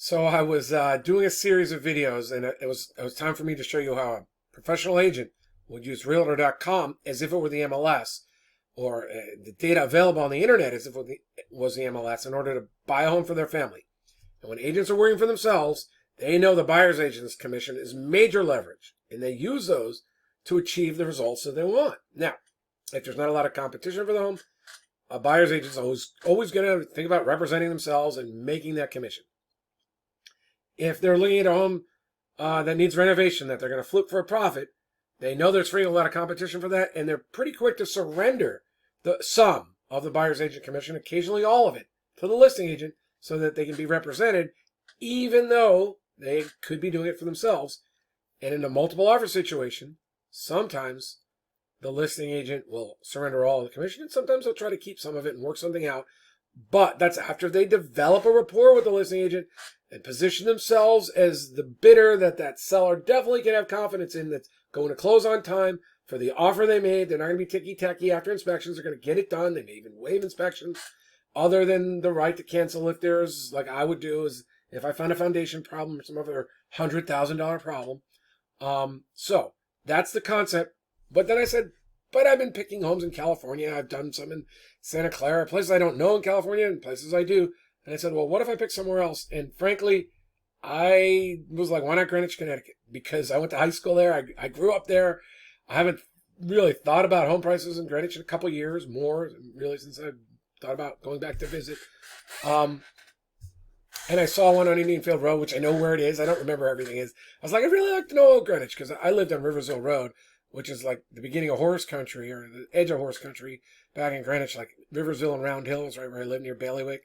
So I was doing a series of videos, and it was time for me to show you how a professional agent would use Realtor.com as if it were the MLS, or the data available on the internet as if it was the MLS, in order to buy a home for their family. And when agents are working for themselves, they know the buyer's agent's commission is major leverage, and they use those to achieve the results that they want. Now, if there's not a lot of competition for the home, a buyer's agent is always going to think about representing themselves and making that commission. If they're looking at a home that needs renovation, that they're going to flip for a profit, they know there's a lot of competition for that, and they're pretty quick to surrender some of the buyer's agent commission, occasionally all of it, to the listing agent so that they can be represented, even though they could be doing it for themselves. And in a multiple offer situation, sometimes the listing agent will surrender all of the commission, and sometimes they'll try to keep some of it and work something out. But that's after they develop a rapport with the listing agent and position themselves as the bidder that seller definitely can have confidence in, that's going to close on time for the offer they made. They're not going to be ticky-tacky after inspections. They're going to get it done. They may even waive inspections, other than the right to cancel if there's, like I would do, is if I found a foundation problem or some other $100,000 problem. So that's the concept. But then I said, but I've been picking homes in California. I've done some in Santa Clara, places I don't know in California and places I do. And I said, well, what if I pick somewhere else? And frankly, I was like, why not Greenwich, Connecticut? Because I went to high school there. I grew up there. I haven't really thought about home prices in Greenwich in a couple years, more really since I thought about going back to visit. And I saw one on Indian Field Road, which I know where it is. I don't remember everything is. I was like, I'd really like to know Greenwich, because I lived on Riversville Road, which is like the beginning of horse country, or the edge of horse country back in Greenwich, like Riversville and Round Hill is right where I live, near Bailiwick.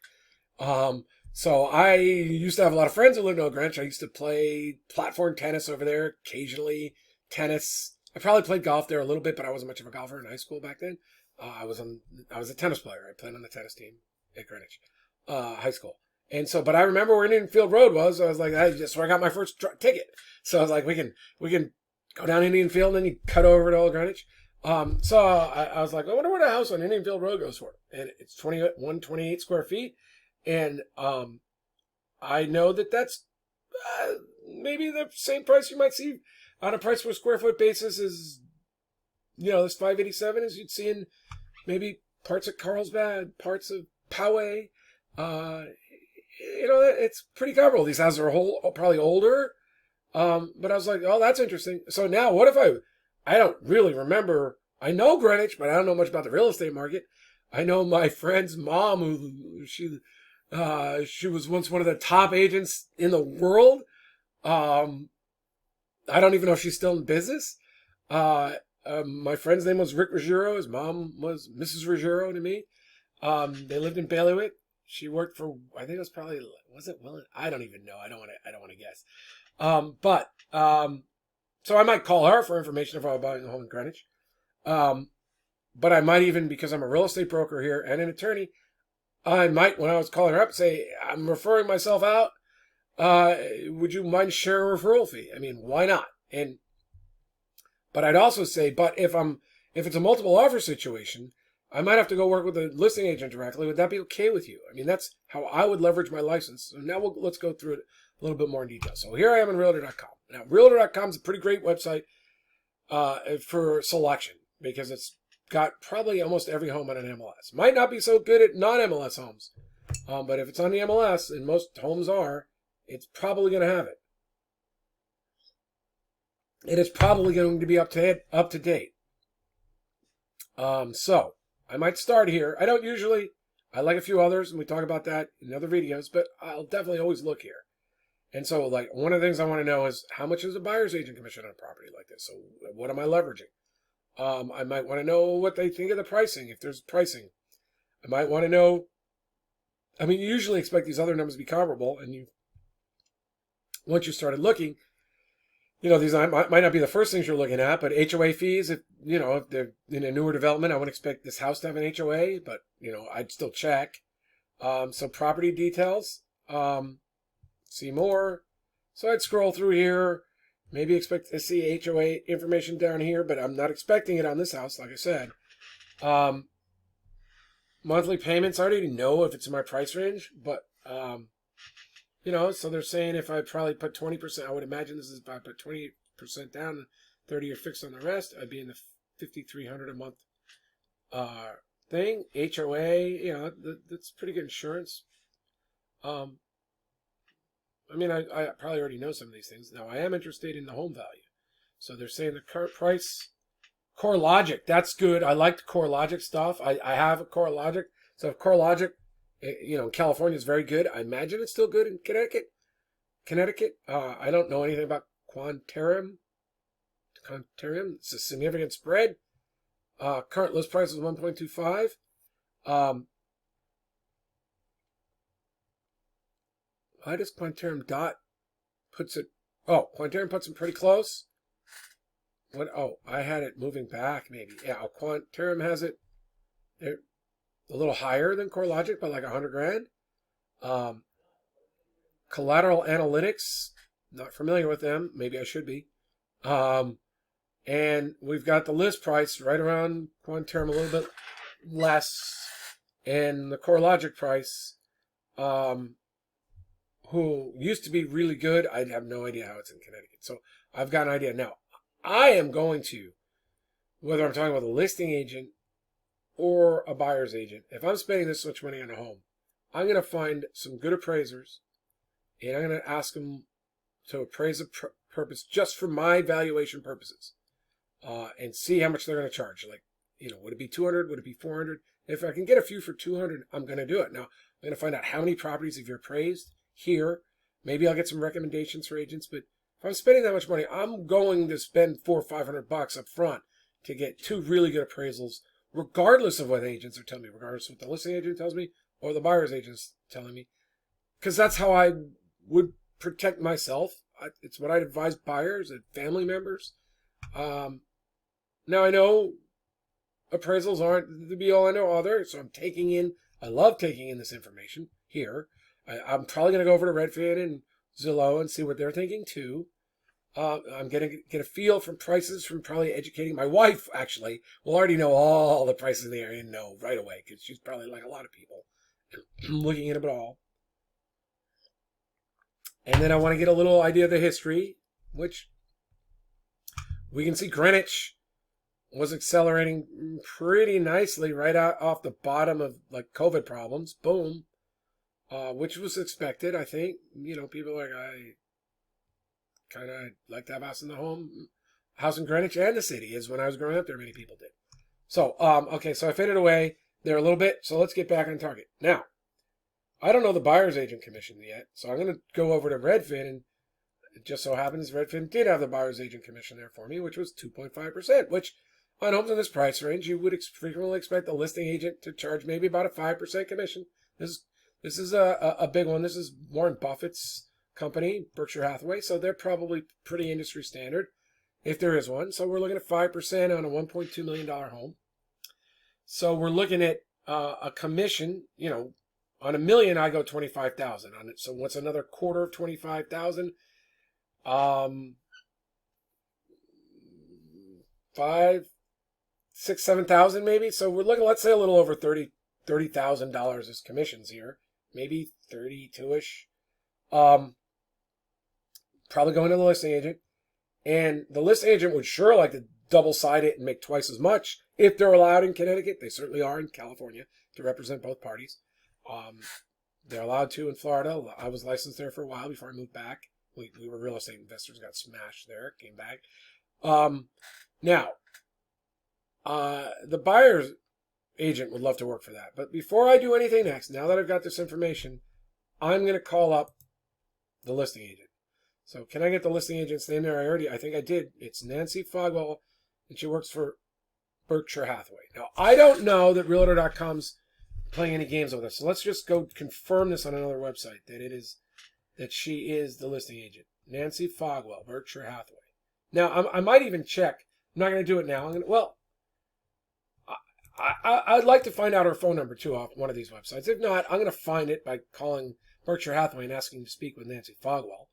So I used to have a lot of friends who lived in Greenwich. I used to play platform tennis over there, occasionally tennis. I probably played golf there a little bit, but I wasn't much of a golfer in high school back then. I was a tennis player. I played on the tennis team at Greenwich high school. And so, but I remember where Indian Field Road was. So I was like, that's where I got my first ticket. So I was like, we can go down Indian Field, and then you cut over to Old Greenwich. So I was like, I wonder what a house on Indian Field Road goes for. And it's 128 square feet. And I know that's maybe the same price you might see on a price per square foot basis as, this 587 as you'd see in maybe parts of Carlsbad, parts of Poway. It's pretty comparable. These houses are probably older. But I was like, oh, that's interesting. So now what if I don't really remember. I know Greenwich, but I don't know much about the real estate market. I know my friend's mom, who she was once one of the top agents in the world. I don't even know if she's still in business. My friend's name was Rick Ruggiero. His mom was Mrs. Ruggiero to me. They lived in Bailiwick. She worked for, I think it was probably, was it Willen? I don't even know. I don't want to guess. So I might call her for information if I was buying a home in Greenwich. But I might even, because I'm a real estate broker here and an attorney, I might, when I was calling her up, say, I'm referring myself out. Would you mind sharing a referral fee? I mean, why not? But I'd also say, but if it's a multiple offer situation, I might have to go work with a listing agent directly. Would that be okay with you? I mean, that's how I would leverage my license. So now let's go through it a little bit more in detail. So here I am on Realtor.com. Now, Realtor.com is a pretty great website for selection, because it's got probably almost every home on an MLS. Might not be so good at non-MLS homes, but if it's on the MLS, and most homes are, it's probably going to have it. It is probably going to be up to date. So I might start here. I don't usually. I like a few others, and we talk about that in other videos, but I'll definitely always look here. And so, like, one of the things I want to know is, how much is a buyer's agent commission on a property like this? So what am I leveraging? I might want to know what they think of the pricing, if there's pricing. I might want to know, you usually expect these other numbers to be comparable, and once you started looking, these might not be the first things you're looking at, but HOA fees, if they're in a newer development, I wouldn't expect this house to have an HOA, but, I'd still check. So property details, see more. So I'd scroll through here, maybe expect to see HOA information down here, but I'm not expecting it on this house, like I said. Monthly payments, I already know if it's in my price range, but So they're saying if I probably put 20%, I would imagine this is if I put 20% down, 30 are fixed on the rest, I'd be in the 5,300 a month thing. HOA, that's pretty good insurance. I probably already know some of these things. Now I am interested in the home value. So they're saying the current price, CoreLogic, that's good. I like the CoreLogic stuff. I have a CoreLogic. So if CoreLogic, California is very good. I imagine it's still good in Connecticut. I don't know anything about Quantarum. It's a significant spread. Current list price is 1.25. Why does Quantarum puts it? Oh, Quantarum puts it pretty close. What? Oh, I had it moving back maybe. Yeah, Quantarum has it. They're a little higher than CoreLogic, but like 100 grand. Collateral Analytics, not familiar with them. Maybe I should be. And we've got the list price right around Quantarum, a little bit less, and the CoreLogic price, who used to be really good. I have no idea how it's in Connecticut. So I've got an idea. Now, I am going to, whether I'm talking about a listing agent or a buyer's agent, if I'm spending this much money on a home, I'm going to find some good appraisers, and I'm going to ask them to appraise a purpose just for my valuation purposes, and see how much they're going to charge. Like, would it be 200? Would it be 400? If I can get a few for 200, I'm going to do it. Now, I'm going to find out how many properties have you appraised here. Maybe I'll get some recommendations for agents, but if I'm spending that much money, I'm going to spend $400 or $500 up front to get two really good appraisals, regardless of what agents are telling me, regardless of what the listing agent tells me or the buyer's agent's telling me, because that's how I would protect myself. It's what I'd advise buyers and family members. Now I know appraisals aren't the be-all and end-all there, so I love taking in this information here. I'm probably going to go over to Redfin and Zillow and see what they're thinking too. I'm going to get a feel from prices from probably educating my wife, actually. Will already know all the prices in the area and know right away, because she's probably like a lot of people looking at it all. And then I want to get a little idea of the history, which we can see Greenwich was accelerating pretty nicely right out off the bottom of like COVID problems. Boom. Which was expected, I think. People are like, I kind of like to have house in Greenwich and the city, is when I was growing up there, many people did. So, okay, so I faded away there a little bit, so let's get back on target. Now, I don't know the buyer's agent commission yet, so I'm going to go over to Redfin, and it just so happens Redfin did have the buyer's agent commission there for me, which was 2.5%, which on homes in this price range, you would frequently expect the listing agent to charge maybe about a 5% commission. This is a big one. This is Warren Buffett's company, Berkshire Hathaway, so they're probably pretty industry standard, if there is one. So we're looking at 5% on a $1.2 million home. So we're looking at a commission, on $1 million, I go 25,000 on it. So what's another quarter of 25,000? 5, 6, 7,000 maybe. So we're looking, let's say a little over $30,000 as commissions here. Maybe 32-ish. Probably going to the listing agent. And the listing agent would sure like to double-side it and make twice as much if they're allowed in Connecticut. They certainly are in California to represent both parties. They're allowed to in Florida. I was licensed there for a while before I moved back. We were real estate investors, got smashed there, came back. Now, the buyer's agent would love to work for that. But before I do anything next, now that I've got this information, I'm going to call up the listing agent. So can I get the listing agent's name there? I think I did. It's Nancy Fogwell, and she works for Berkshire Hathaway. Now, I don't know that Realtor.com's playing any games with us. So let's just go confirm this on another website, that she is the listing agent. Nancy Fogwell, Berkshire Hathaway. Now, I might even check. I'm not going to do it now. I'd like to find out her phone number, too, off one of these websites. If not, I'm going to find it by calling Berkshire Hathaway and asking to speak with Nancy Fogwell.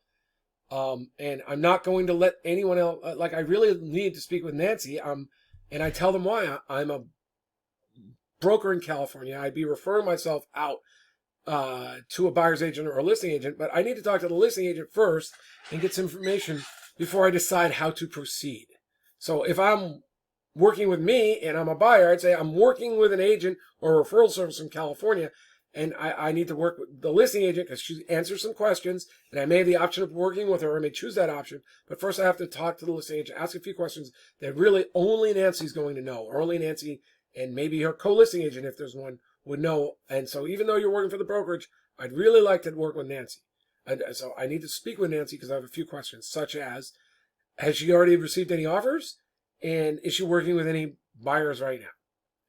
And I'm not going to let anyone else, I really need to speak with Nancy. And I tell them why. I'm a broker in California. I'd be referring myself out to a buyer's agent or a listing agent, but I need to talk to the listing agent first and get some information before I decide how to proceed. So if I'm working with me and I'm a buyer, I'd say I'm working with an agent or a referral service from California, and I need to work with the listing agent because she answers some questions, and I may have the option of working with her. I may choose that option, but first I have to talk to the listing agent, ask a few questions that really only Nancy's going to know, or only Nancy and maybe her co-listing agent, if there's one, would know. And so even though you're working for the brokerage, I'd really like to work with Nancy. And so I need to speak with Nancy because I have a few questions, such as, has she already received any offers? And is she working with any buyers right now?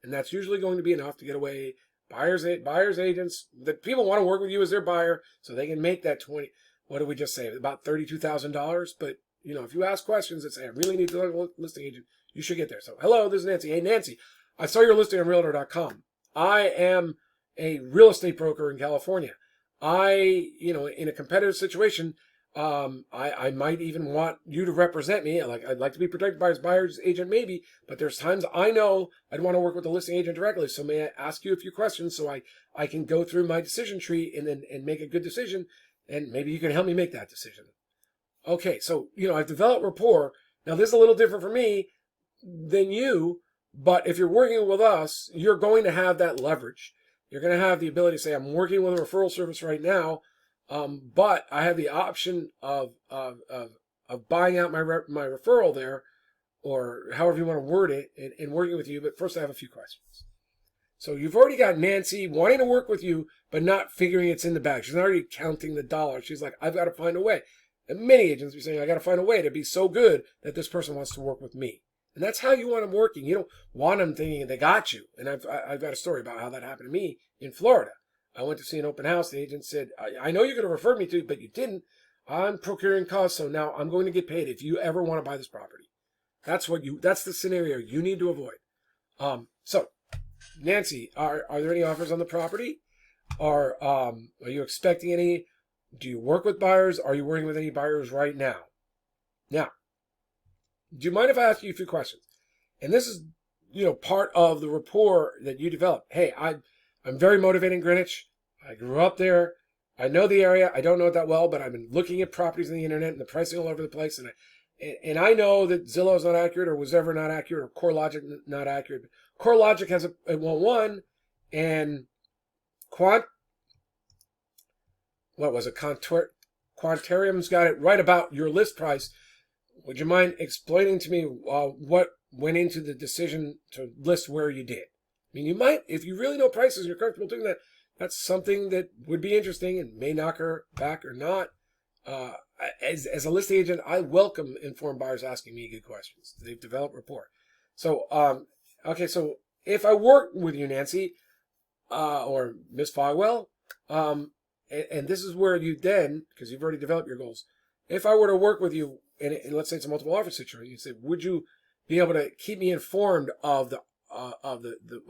And that's usually going to be enough to get away buyers agents. That people want to work with you as their buyer so they can make that 20, what did we just say, about $32,000. But you know, if you ask questions that say, I really need to talk to a listing agent, you should get there. So hello, this is Nancy. Hey Nancy, I saw your listing on Realtor.com. I am a real estate broker in California. In a competitive situation, I might even want you to represent me. I'd like to be protected by his buyer's agent maybe, but there's times I know I'd want to work with the listing agent directly. So may I ask you a few questions so I can go through my decision tree and make a good decision, and maybe you can help me make that decision. Okay, so, I've developed rapport. Now, this is a little different for me than you, but if you're working with us, you're going to have that leverage. You're going to have the ability to say, I'm working with a referral service right now, but I have the option of buying out my referral there, or however you want to word it, and working with you. But first, I have a few questions. So you've already got Nancy wanting to work with you, but not figuring it's in the bag. She's not already counting the dollars. She's like, I've got to find a way. And many agents are saying, I got to find a way to be so good that this person wants to work with me. And that's how you want them working. You don't want them thinking they got you. And I've got a story about how that happened to me in Florida. I went to see an open house. The agent said, I know you're going to refer me to, but you didn't. I'm procuring costs, so now I'm going to get paid if you ever want to buy this property. That's the scenario you need to avoid. So, Nancy, are there any offers on the property? Are you expecting any? Do you work with buyers? Are you working with any buyers right now? Now, do you mind if I ask you a few questions? And this is, part of the rapport that you develop. Hey, I'm very motivated in Greenwich. I grew up there. I know the area. I don't know it that well, but I've been looking at properties on the internet and the pricing all over the place. And I know that Zillow is not accurate, or was ever not accurate, or CoreLogic not accurate. CoreLogic has a 1-1, and Quantarium's got it right about your list price. Would you mind explaining to me what went into the decision to list where you did? I mean, you might, if you really know prices and you're comfortable doing that, that's something that would be interesting and may knock her back or not. As a listing agent, I welcome informed buyers asking me good questions. They've developed rapport. So, so if I work with you, Nancy, or Miss Fogwell, and this is where you then, because you've already developed your goals, if I were to work with you, and let's say it's a multiple offer situation, you say, would you be able to keep me informed of the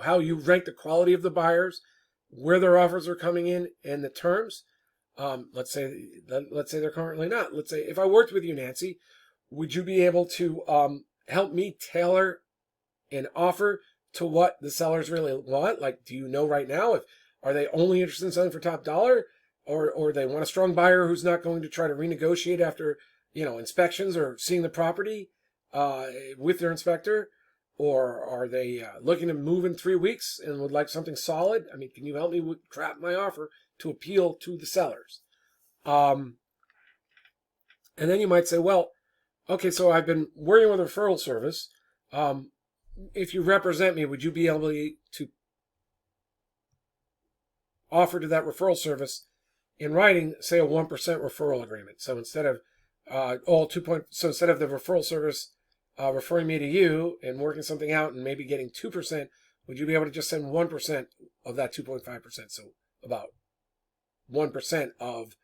how you rank the quality of the buyers, where their offers are coming in, and the terms? Let's say they're currently not. Let's say if I worked with you, Nancy, would you be able to help me tailor an offer to what the sellers really want? Like, do you know right now are they only interested in selling for top dollar, or they want a strong buyer who's not going to try to renegotiate after inspections or seeing the property with their inspector? Or are they looking to move in 3 weeks and would like something solid? I mean, can you help me craft my offer to appeal to the sellers? And then you might say, well, okay, so I've been working with a referral service. If you represent me, would you be able to offer to that referral service in writing, say, a 1% referral agreement? So instead of instead of the referral service referring me to you and working something out and maybe getting 2%, would you be able to just send 1% of that 2.5%? So about 1% of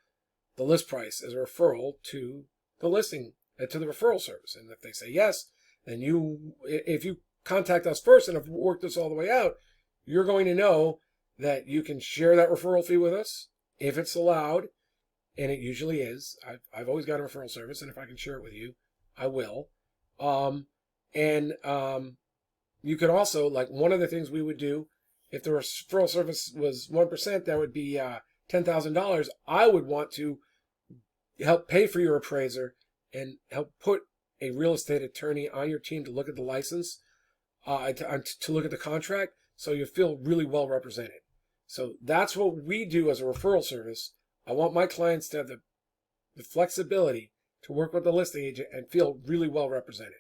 the list price as a referral to the listing, to the referral service. And if they say yes, then if you contact us first and have worked this all the way out, you're going to know that you can share that referral fee with us if it's allowed. And it usually is. I've always got a referral service, and if I can share it with you, I will. You could also, like, one of the things we would do if the referral service was 1%, that would be $10,000, I would want to help pay for your appraiser and help put a real estate attorney on your team to look at the license, to look at the contract, so you feel really well represented. So that's what we do as a referral service. I want my clients to have the flexibility to work with the listing agent and feel really well represented.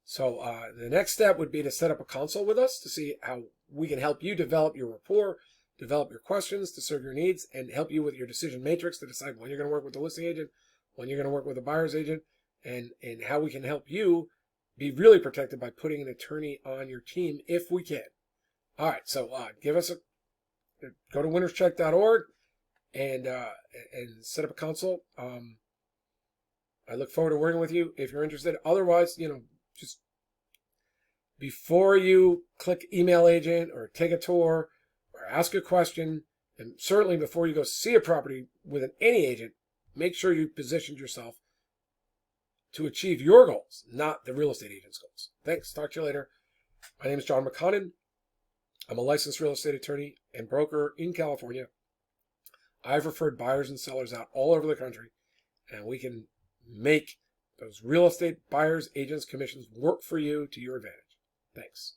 So the next step would be to set up a consult with us to see how we can help you develop your rapport, develop your questions to serve your needs, and help you with your decision matrix to decide when you're going to work with the listing agent, when you're going to work with a buyer's agent, and how we can help you be really protected by putting an attorney on your team if we can. All right, so go to winnerscheck.org and set up a consult. I look forward to working with you if you're interested. Otherwise, just before you click email agent or take a tour or ask a question, and certainly before you go see a property with any agent, make sure you positioned yourself to achieve your goals, not the real estate agent's goals. Thanks. Talk to you later. My name is John McConnin. I'm a licensed real estate attorney and broker in California. I've referred buyers and sellers out all over the country, and we can make those real estate buyers, agents, commissions work for you to your advantage. Thanks.